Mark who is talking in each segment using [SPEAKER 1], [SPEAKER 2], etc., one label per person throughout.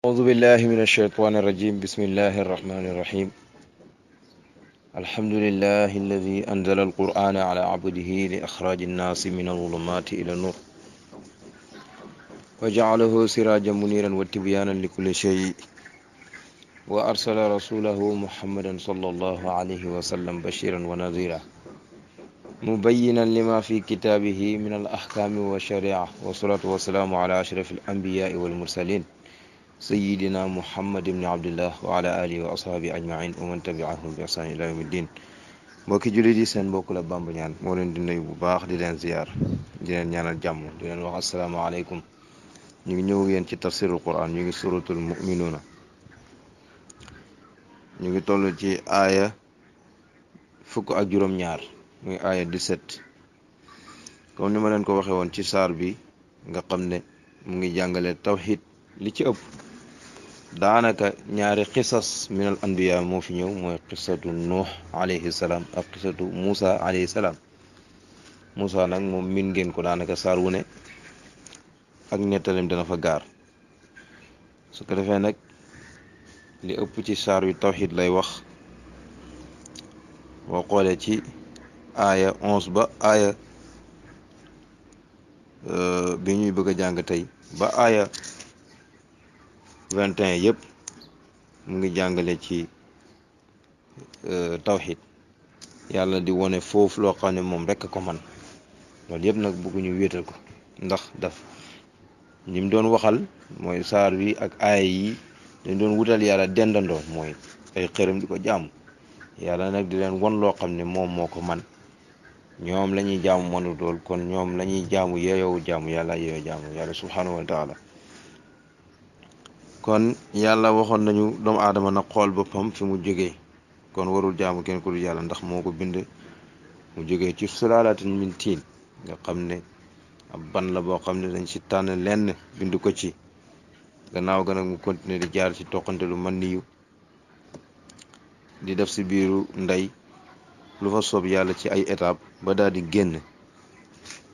[SPEAKER 1] أعوذ بالله من الشيطان الرجيم بسم الله الرحمن الرحيم الحمد لله الذي أنزل القرآن على عبده لإخراج الناس من الظلمات إلى النور وجعله سراجا منيرا وتبيانا لكل شيء وأرسل رسوله محمدا صلى الله عليه وسلم بشيرا ونذيرا مبينا لما في كتابه من الأحكام والشريعة والصلاة والسلام على أشرف الأنبياء والمرسلين سيدنا محمد بن عبد الله وعلى آله وأصحابه أجمعين ومن تبعهم بإحسان إلى يوم الدين mbokki jullit yi seen mbokk la Bamba Ñaan moo leen di nuyu bu baax di leen ziyaar di leen ñaanal jàmm di leen wax asalaamaaleykum ñu ngi ñëw yéen ci tafsirul quran ñu ngi suratul muminuuna ñu ngi toll ci aaya fukk ak juróom-ñaar muy aaya 17 comme ni ma leen ko waxee woon ci saar bi nga xam ne mu ngi jàngale tawxid li ci ëpp daanaka ñaari xisas minal anbiya moo fi ñëw mooy xisatu nuux alayhi salaam ak xisatu Muusa alayhi salaam Muusa nag moom min ngeen ko daanaka saar wu ne ak nettalem dana fa gaar su ko defee nag li ëpp ci saar wi tawxid lay wax boo xoolee ci aaya 11 ba aaya bi ñuy bëgg a jàng tey ba aaya 21 yëpp mu ngi jàngale ci tawxid yàlla di wone foofu loo xam ne moom rekk ko man loolu yëpp nag bëgguñu wéetal ko ndax daf ñi mu doon waxal mooy saar wi ak aaya yi dañ doon wutal yàlla dendandoo mooy ay xërëm di ko jaamu yàlla nag di leen won loo xam ne moom moo ko man ñoom la ñuy jaamu mënu dool kon ñoom la ñuy jaamu yeeyowu jaamu yàlla yeeyoo jaamu yàlla subhanahu wa taala kon yàlla waxoon nañu doomu aadama na xool boppam fi mu jógee kon warul jaamu kenn ku dul yàlla ndax moo ko bind mu jógee ci sulaalatin min tiin nga xam ne ab ban la boo xam ne dañ ci tànn lenn bind ko ci gannaaw ga nag mu continuer di jaar ci toqante lu man niyu di def si biiru ndey lu fa soob yàlla ci ay étape ba daal di génn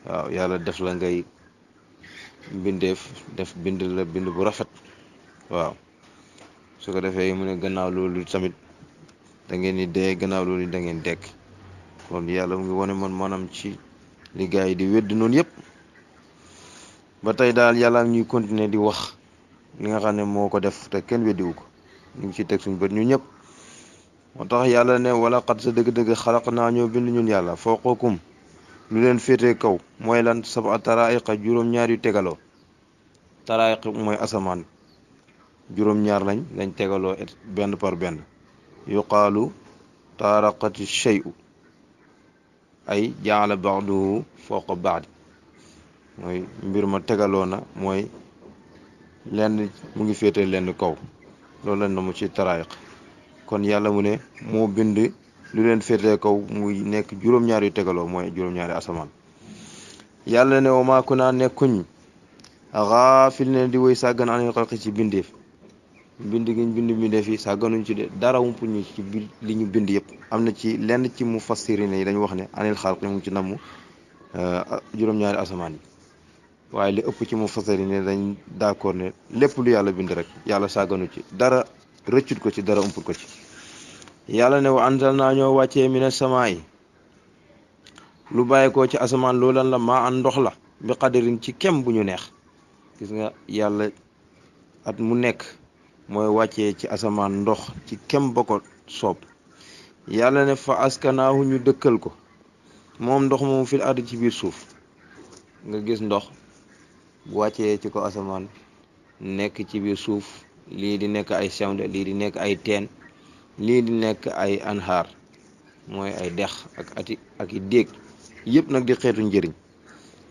[SPEAKER 1] waaw yàlla def la ngay mbindeef def bind la bind bu rafet waaw su ko defee mu ne gannaaw loolu tamit da ngeen di dee gannaaw loolu da ngeen dekk kon yàlla mu ngi wane man maanaam ci li gaa yi di wedd noonu yëpp ba tey daal yàlla ñuy continuer di wax li nga xam ne moo ko def te kenn weddiwu ko ñu ngi ci teg suñu bët ñu ñëpp moo tax yàlla ne wala xat sa dëgg-dëgg xalaq naa ñoo bind ñun yàlla fawqakum lu leen féetee kaw mooy lan sab'a taraa'iqa juróom-ñaar yu tegaloo taraa'iq mooy asamaan juróom-ñaar lañ tegaloo benn par benn yuqaalu taaraqati shay'u ay jaala ba'duhu fawqa ba'd mooy mbir ma tegaloo na mooy lenn mu ngi féete lenn kaw loolu lañ na mu ci taraayiq kon yàlla mu ne moo bind lu leen féete kaw muy nekk juróom-ñaar yu tegaloo mooy juróom-ñaari asamaan yàlla ne wa maa kunaa nekkuñ gaafil ne di woy sàggan anil xalqi ci bindeef bind giñ bind bindeef yi sàgganuñ ci de dara wumpuñu ci biir li ñu bind yëpp am na ci lenn ci mufassirin yi dañu wax ne anil xalqi mu ngi ci namm juróom-ñaari asamaan yi waaye li ëpp ci mufassirin yi dañ d'accord ne lépp lu yàlla bind rek yàlla sàgganu ci dara rëccut ko ci dara umput ko ci yàlla ne wa anzal naa ñoo wàccee mina samaa'i lu bàyyeekoo ci asamaan loolu lan la maa an ndox la bi qadarin ci kem bu ñu neex gis nga yàlla at mu nekk mooy wàccee ci asamaan ndox ci kem ba ko soob yàlla ne fa askanaahu ñu dëkkal ko moom ndox moomu fil ardi ci biir suuf nga gis ndox bu wàccee ci ko asamaan nekk ci biir suuf lii di nekk ay sewnde lii di nekk ay teen lii di nekk ay anhaar mooy ay dex ak i déeg yëpp nag di xeetu njëriñ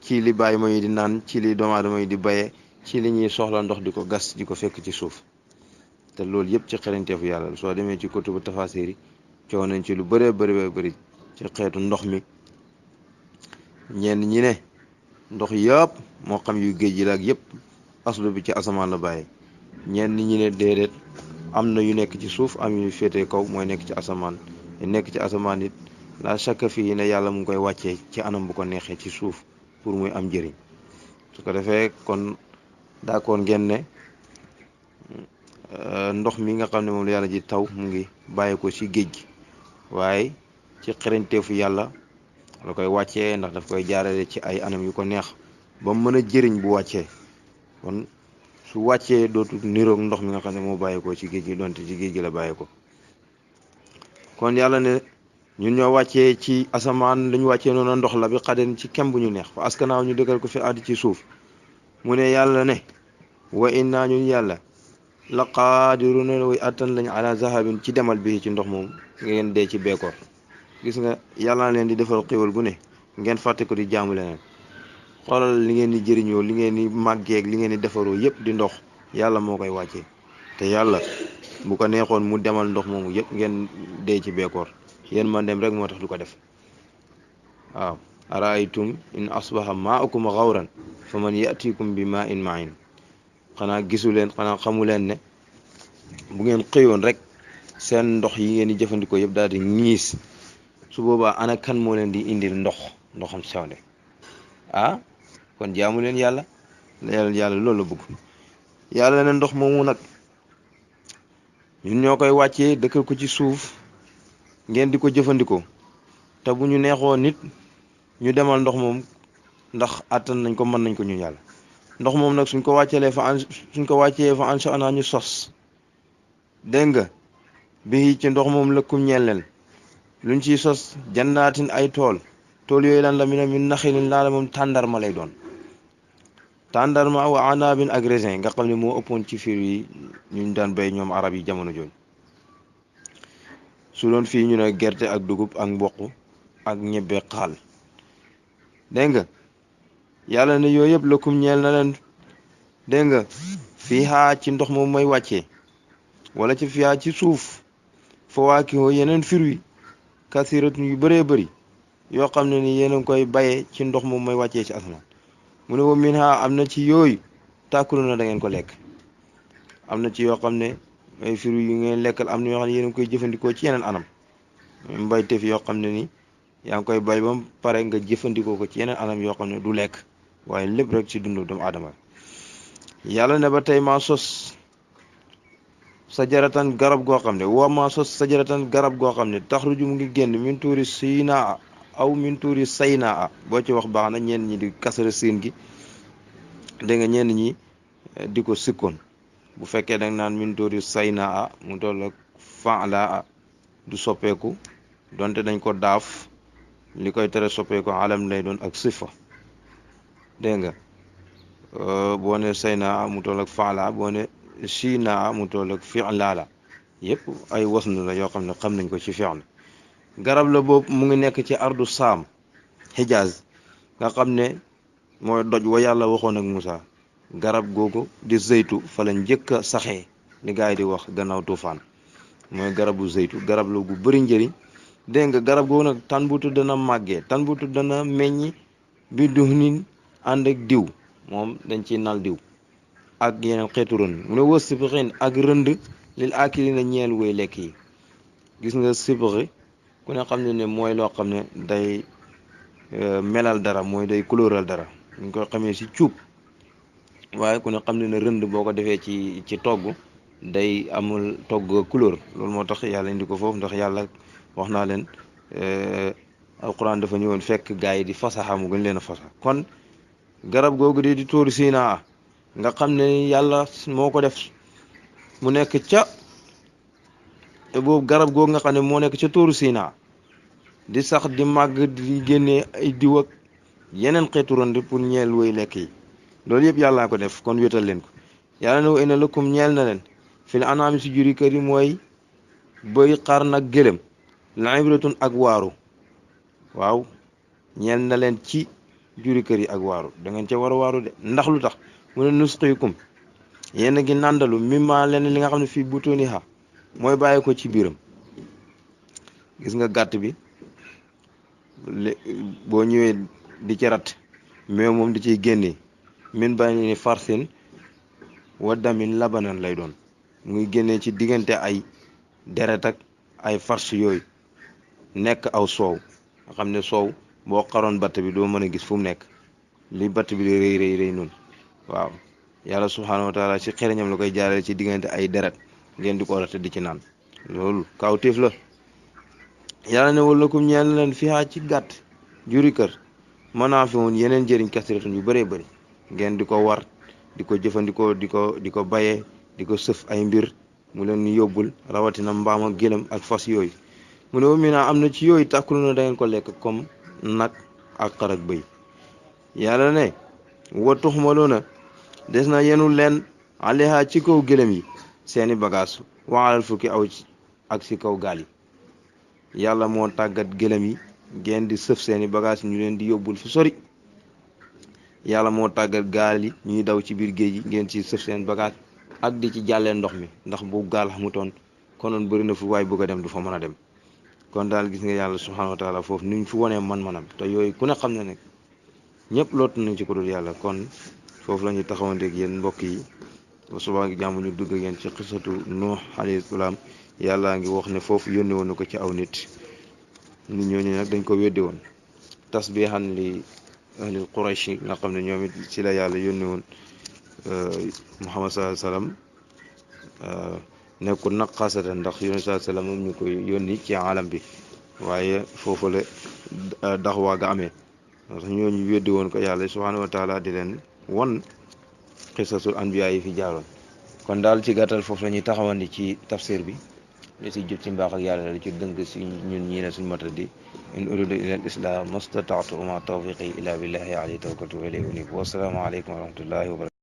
[SPEAKER 1] ci li bàyyi ma yi di naan ci li doomu aadama yi di bayee ci li ñuy soxla ndox di ko gas di ko fekk ci suuf te loolu yëpp ci xeranteefu yàlla soo demee ci kutubu tafasir yi coow nañ ci lu bëree bëri ci xeetu ndox mi ñenn ñi ne ndox yëpp moo xam yu géej gi la ak yëpp aslu bi ci asamaan la bàyyi ñenn ñi ne déedéet am na yu nekk ci suuf am yu féetee kaw mooy nekk ci asamaan nekk ci asamaan it la chaque fii ne yàlla mu ngi koy wàccee ci anam bu ko neexee ci suuf pour muy am njëriñ su ko defee kon d'accord ngeen ne ndox mi nga xam ne moom la yàlla ji taw mu ngi bàyyi ko ci géej gi waaye ci xarañteefu yàlla la koy wàccee ndax daf koy jaarale ci ay anam yu ko neex ba mu mën a jëriñ bu wàccee kon su wàccee dootul niroog ndox mi nga xam ne moo bàyyi ko ci géej gi donte ci géej gi la bàyyi ko kon yàlla ne ñun ñoo wàccee ci asamaan lañu wàccee noonu ndox la bi xaden ci kem bu ñu neex fa askanaaw ñu dëggal ko fi àddi ci suuf mu ne yàlla ne wa inna ñun yàlla la qaadiruna way attan lañ ala zahabin ci demal bi ci ndox moom ngeen dee ci beekoor gis nga yàlla leen di defal xéwal gu ne ngeen fàtte ko di jaamu leneen xoolal li ngeen di jëriñoo li ngeen di màggeeg li ngeen di defaroo yépp di ndox yàlla moo koy wàccee te yàlla bu ko neexoon mu demal ndox moomu yépp ngeen dee ci beekoor yéen man dem rek moo tax du ko def waaw araaytum in asbaha maa'ukum ghawran fa man yatikum bi maa'in ma'in xanaa gisu leen xanaa xamu leen ne bu ngeen xëyoon rek seen ndox yi ngeen di jëfandikoo yëpp daal di ñiis su boobaa ana kan moo leen di indil ndoxam sewnde ah kon jaamu leen yàlla loolu la bëgg yàlla ne ndox moomu nag ñun ñoo koy wàccee dëkkal ko ci suuf ngeen di ko jëfandikoo te bu ñu neexoo nit ñu demal ndox moom ndax àttan nañ ko mën nañ ko ñun yàlla ndox moom nag suñ ko wàccee fa ansha'naa ñu sos dégg nga bi ci ndox moom lëkkum ñeel leen luñ ciy sos jannaatin ay tool yooyu lan la min naxilin laa la moom tàndarma lay doon tàndarma wa anaabin ak raisin nga xam ne moo ëppoon ci fiir yi ñu daan béy ñoom arab yi jamono jooju su doon fii ñu ne gerte ak dugub ak mboq ak ñebbe xaal dégg nga yàlla ne yooyu yëpp lëkkum ñeel na leen dégg nga fii xaa ci ndox moom may wàccee wala ci fiyaa ci suuf fawaakihoo yeneen fruits kasiratun yu bëree bëri yoo xam ne ni yéen a ngi koy bayee ci ndox moom may wàccee ci asamaan mu ne wa min ha am na ci yooyu tàkkulu na da ngeen ko lekk am na ci yoo xam ne ay fruits yu ngeen lekkal am na yoo xam ne yéen a ngi koy jëfandikoo ci yeneen anam mbayteef yoo xam ne ni yaa ngi koy bay ba mu pare nga jëfandikoo ko ci yeneen anam yoo xam ne du lekk waaye lépp rek ci dundu doomu aadama yàlla ne ba tey maa sos sajaratan garab goo xam ne garab goo xam ne taxruju mu ngi génn min tuuri siinaa aw min tuuri saynaa boo ci wax baax na ñenn ñi di kasara siin gi dégg nga ñenn ñi di ko sikkoon bu fekkee danga naan min tuuri saynaa mu toll ak fa'laa du soppeeku donte dañ ko daaf li koy tere soppeeku alam lay doon ak sifa dégg nga boo ne saynaa mu toll ak fa'laa boo ne siinaa mu toll ak fi'laa la yëpp ay wasnu la yoo xam ne xam nañ ko ci fi'l garab la boobu mu ngi nekk ci ardu saam Hijaz nga xam ne mooy doj wa yàlla waxoon ak Moussa garab googu di zeytu fa la njëkk a saxee li gaa yi di wax gannaaw tuufaan mooy garabu zeytu garab la gu bëri njëriñ dégg nga garab googu nag tanbutu dana màggee tanbutu dana meññi bi duhnin ànd ak diw moom dañ ci nal diw ak yeneen xeetu rënd mu ne wës sibrin ak rënd lil aakilina ñeel woy lekk yi gis nga sibri ku ne xam ne mooy loo xam ne day melal dara mooy day couleural dara ñu koy xamee ci cuub waaye ku ne xam ne rënd boo ko defee ci togg day amul togg couleur loolu moo tax yàlla indi ko foofu ndax yàlla wax naa leen alquran dafa ñëwoon fekk gaa yi di fasaxa mu gën leen a fasaxa kon garab googu di tóori Siinaa nga xam ne yàlla moo ko def mu nekk ca boobu garab googu nga xam ne moo nekk ca tóoru Siinaa di sax di màgg di génnee ay diw ak yeneen xeetu rënd pour ñeel woy lekk yi loolu yëpp yàllaa ko def kon wéetal leen ko yàlla ne wa inna lakum ñeel na leen fil anaami si juri kër yi mooy bëy xar nag gëlëm la ibratun ak waaru waaw ñeel na leen ci juri kër yi ak waaru da ngeen ca war a waaru de ndax lu tax mu ne nusqiikum yéen a ngi nàndalu mimma leen li nga xam ne fii butuniha mooy bàyyi ko ci biiram gis nga gàtt bi boo ñëwee di ci rat mais moom di ciy génnee min bàyyi ni farsin wa damin labanan lay doon muy génnee ci diggante ay deret ak ay fars yooyu nekk aw soow nga xam ne soow boo xaroon batt bi doo mën a gis fu mu nekk li batt bi di rëy noonu waaw yàlla subhaanahu wa taala ci xereñam la koy jaarale ci diggante ay deret ngeen di ko rate di ci naan loolu kawtéef la. yàlla ne wala kum ñeel leen fiha ci gàtt juri kër mën naa fi woon yeneen njëriñ kasiratun yu bëree bëri ngeen di ko war di ko jëfandikoo di ko bayee di ko sëf ay mbir mu leen yóbbul rawatina mbaam ak gëlëm ak fas yooyu mu ne mi naa am na ci yooyu tàkkulu na da ngeen ko lekk comme nag ak xar ak bëy yàlla ne wa tuxmaluuna des na yenu leen aleha ci kaw gëlëm yi seeni bagage waxalal fukki aw ak ci kaw gaal yi yàlla moo tàggat gëlëm yi ngeen di sëf seeni bagage ñu leen di yóbbul fu sori yàlla moo tàggat gaal yi ñuy daw ci biir géej gi ngeen ci sëf seen bagage ak di ci jàllee ndox mi ndax bu gaal xamutoon konoon bëri na fu waay bëgg a dem du fa mën a dem kon daal gis nga yàlla subhanahu wa taala foofu ni ñu fi wonee man-manam te yooyu ku ne xam ne ne ñëpp lootu nañ ci ko dul yàlla kon foofu la ñuy taxawanteeg yéen mbokk yi ba subaa ngi jàmm ñu dugg ngeen ci xisatu Nuux alayhi salaam yàlla ngi wax ne foofu yónni woon na ko ci aw nit ñooñu nag dañ ko weddi woon tasbihan li ahlil Quraysh nga xam ne ñoom it ci la yàlla yónni woon Muhammad sallallahu alayhi wasallam nekkul nag xasatan ndax yónni sallallahu alayhi wasallam moom ñu koy yónni ci alam bi waaye foofu la daxwaa ga amee ndax ñooñu weddi woon ko yàlla subhanahu wa taala di leen won xisasul anbiya yi fi jaaroon kon daal ci gàttal foofu la ñuy taxawandi ci tafsir bi li si jub ci mbaax ak yàlla li ci dëng si ñun ñii ne suñu matadi in uridu ila al islam mastataatu ma tawfiqi illa billahi alayhi tawakkaltu wa ilayhi unib wa salaamu aleykum wa rahmatullahi wa barakatuh